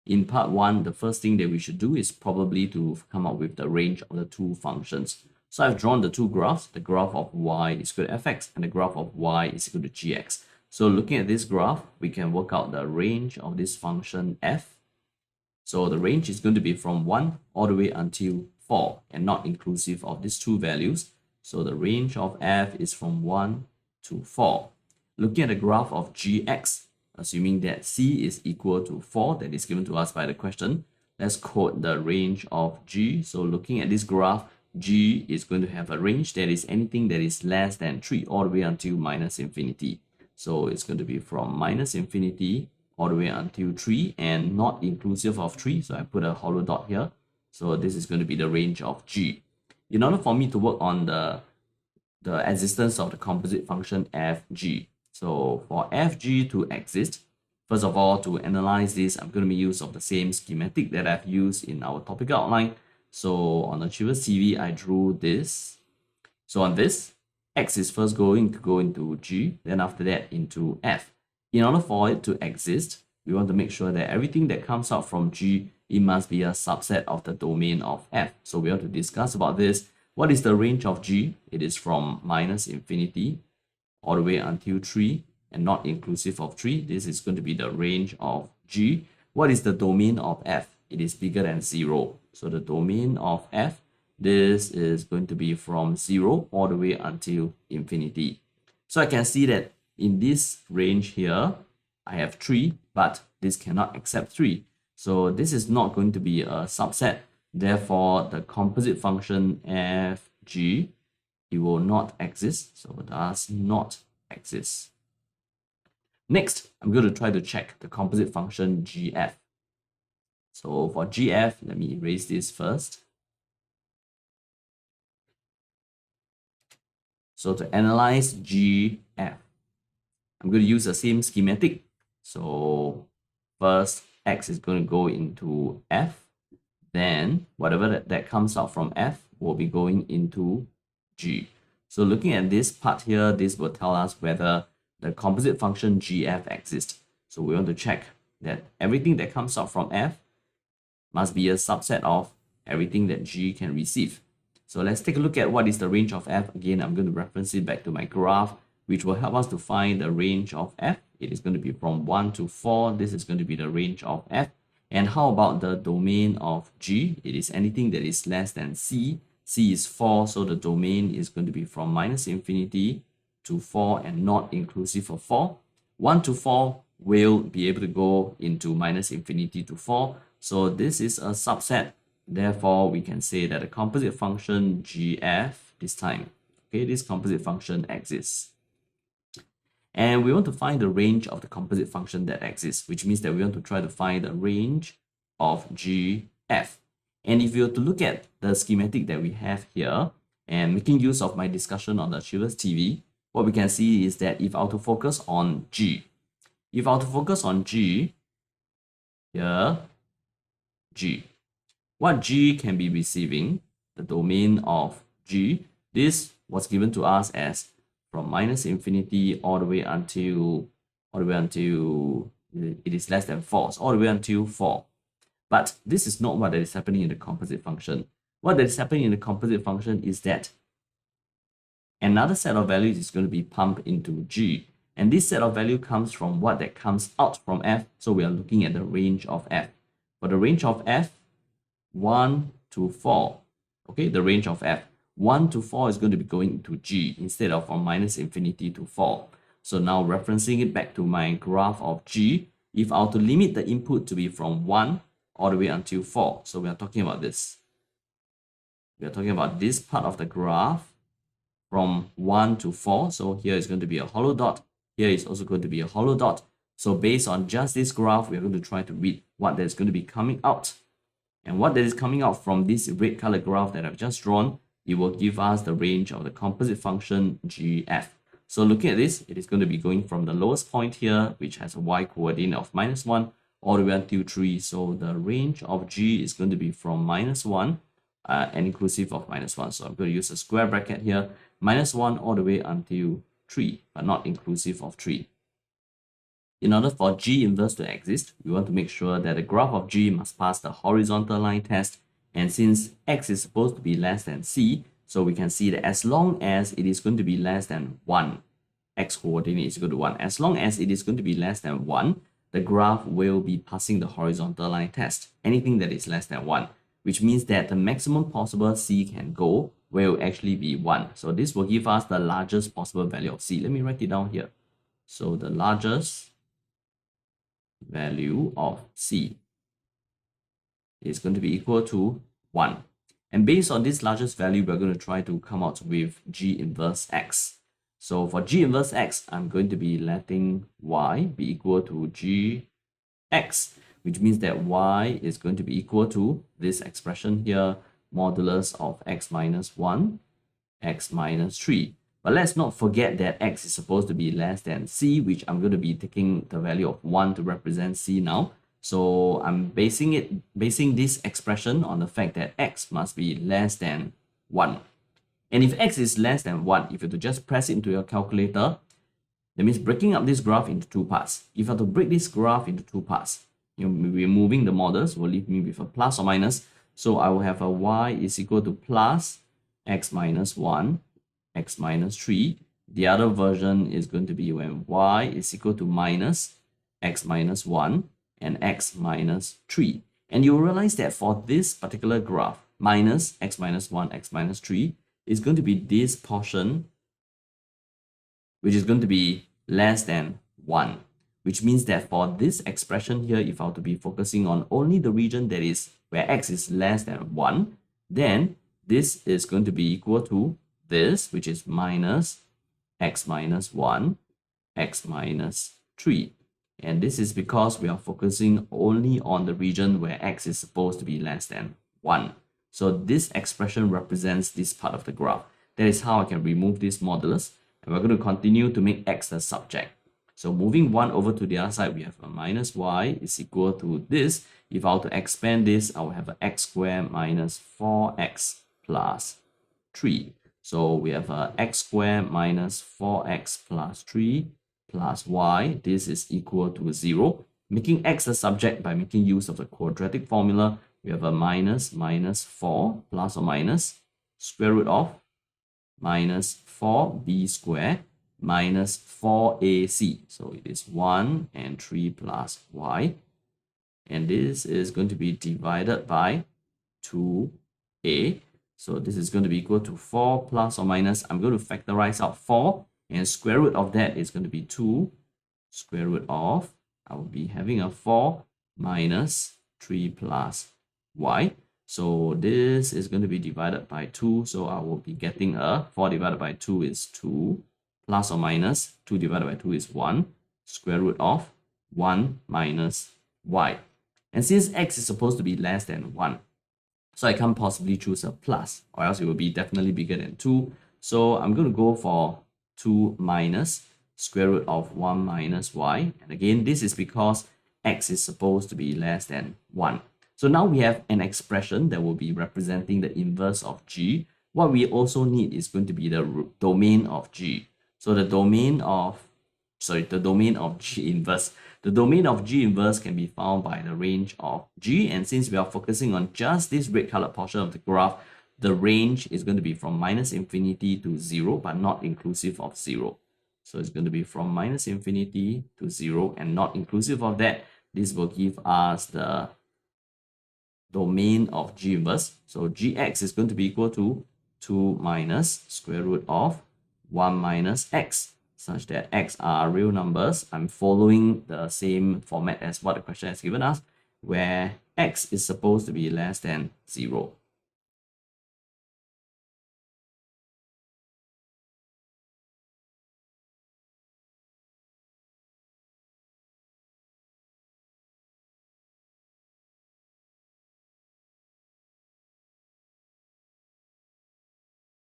in part 1, the first thing that we should do is probably to come up with the range of the two functions. So I've drawn the two graphs. The graph of y is equal to fx and the graph of y is equal to gx. So looking at this graph, we can work out the range of this function f. So the range is going to be from 1 all the way until 4 and not inclusive of these two values. So the range of f is from 1 to 4. Looking at the graph of gx, assuming that c is equal to 4, that is given to us by the question, let's quote the range of g. So looking at this graph, g is going to have a range that is anything that is less than 3 all the way until minus infinity. So it's going to be from minus infinity all the way until 3 and not inclusive of 3. So I put a hollow dot here. So this is going to be the range of g. In order for me to work on the existence of the composite function fg, so for fg to exist, first of all, to analyze this, I'm going to make use of the same schematic that I've used in our topic outline. So on Achevas TV, I drew this. So on this, x is first going to go into g, then after that into f. In order for it to exist, we want to make sure that everything that comes out from g, it must be a subset of the domain of f. So we have to discuss about this. What is the range of g? It is from minus infinity all the way until 3 and not inclusive of 3. This is going to be the range of g. What is the domain of f? It is bigger than 0. So the domain of f, this is going to be from 0 all the way until infinity. So I can see that in this range here, I have 3, but this cannot accept 3. So this is not going to be a subset. Therefore, the composite function fg, it will not exist. So it does not exist. Next, I'm going to try to check the composite function gf. So for gf, let me erase this first. So to analyze gf, I'm going to use the same schematic. So first, x is going to go into f. Then whatever that comes out from f will be going into g. So looking at this part here, this will tell us whether the composite function gf exists. So we want to check that everything that comes out from f must be a subset of everything that g can receive. So let's take a look at what is the range of f. Again, I'm going to reference it back to my graph, which will help us to find the range of f. It is going to be from 1 to 4. This is going to be the range of f. And how about the domain of g? It is anything that is less than c. C is 4, so the domain is going to be from minus infinity to 4 and not inclusive of 4. 1 to 4 will be able to go into minus infinity to 4. So this is a subset. Therefore, we can say that the composite function gf this time, okay, this composite function exists. And we want to find the range of the composite function that exists, which means that we want to try to find the range of gf. And if you were to look at the schematic that we have here, and making use of my discussion on the Achevas TV, what we can see is that if I were to focus on g, here, g, what g can be receiving, the domain of g, this was given to us as from minus infinity all the way until it is less than 4, so all the way until 4. But this is not what is happening in the composite function. What is happening in the composite function is that another set of values is going to be pumped into g. And this set of value comes from what that comes out from f. So we are looking at the range of f. For the range of f, 1 to 4. Okay, the range of f. 1 to 4 is going to be going into g instead of from minus infinity to 4. So now referencing it back to my graph of g, if I were to limit the input to be from 1 all the way until 4. So we are talking about this. We are talking about this part of the graph from 1 to 4. So here is going to be a hollow dot. Here is also going to be a hollow dot. So based on just this graph, we are going to try to read what that is going to be coming out. And what that is coming out from this red color graph that I've just drawn, it will give us the range of the composite function gf. So looking at this, it is going to be going from the lowest point here, which has a y coordinate of -1, all the way until 3. So the range of g is going to be from -1 and inclusive of -1. So I'm going to use a square bracket here, -1 all the way until 3, but not inclusive of 3. In order for G inverse to exist, we want to make sure that the graph of G must pass the horizontal line test. And since x is supposed to be less than c, so we can see that as long as it is going to be less than 1, x coordinate is equal to 1. As long as it is going to be less than 1, the graph will be passing the horizontal line test, anything that is less than 1, which means that the maximum possible c can go will actually be 1. So this will give us the largest possible value of c. Let me write it down here. So the largest value of c is going to be equal to 1. And based on this largest value, we're going to try to come out with G inverse x. So for G inverse x, I'm going to be letting y be equal to Gx, which means that y is going to be equal to this expression here, modulus of x minus 1, x minus 3. But let's not forget that x is supposed to be less than c, which I'm going to be taking the value of 1 to represent c now. So I'm basing this expression on the fact that x must be less than 1. And if x is less than 1, if you were to just press it into your calculator, that means breaking up this graph into two parts. If I were to break this graph into two parts, removing the models will leave me with a plus or minus. So I will have a y is equal to plus x minus 1, x minus 3. The other version is going to be when y is equal to minus x minus 1 and x minus 3. And you will realize that for this particular graph, minus x minus 1, x minus 3 is going to be this portion, which is going to be less than 1. Which means that for this expression here, if I were to be focusing on only the region that is where x is less than 1, then this is going to be equal to this, which is minus x minus 1, x minus 3. And this is because we are focusing only on the region where x is supposed to be less than 1. So this expression represents this part of the graph. That is how I can remove this modulus. And we're going to continue to make x the subject. So moving 1 over to the other side, we have a minus y is equal to this. If I were to expand this, I will have an x squared minus 4x plus 3. So we have a x squared minus 4x plus 3 plus y. This is equal to 0. Making x the subject by making use of the quadratic formula, we have a minus 4 plus or minus square root of minus 4b squared minus 4ac. So it is 1 and 3 plus y. And this is going to be divided by 2a. So this is going to be equal to 4 plus or minus, I'm going to factorize out 4, and square root of that is going to be 2. Square root of, I will be having a 4 minus 3 plus y. So this is going to be divided by 2. So I will be getting a 4 divided by 2 is 2. Plus or minus 2 divided by 2 is 1. Square root of 1 minus y. And since x is supposed to be less than 1, so I can't possibly choose a plus, or else it will be definitely bigger than 2. So I'm going to go for 2 minus square root of 1 minus y. And again, this is because x is supposed to be less than 1. So now we have an expression that will be representing the inverse of g. What we also need is going to be the domain of g. So the domain of G inverse. The domain of G inverse can be found by the range of G. And since we are focusing on just this red colored portion of the graph, the range is going to be from minus infinity to 0, but not inclusive of 0. So it's going to be from minus infinity to 0 and not inclusive of that. This will give us the domain of G inverse. So Gx is going to be equal to 2 minus square root of 1 minus x, such that x are real numbers. I'm following the same format as what the question has given us, where x is supposed to be less than 0.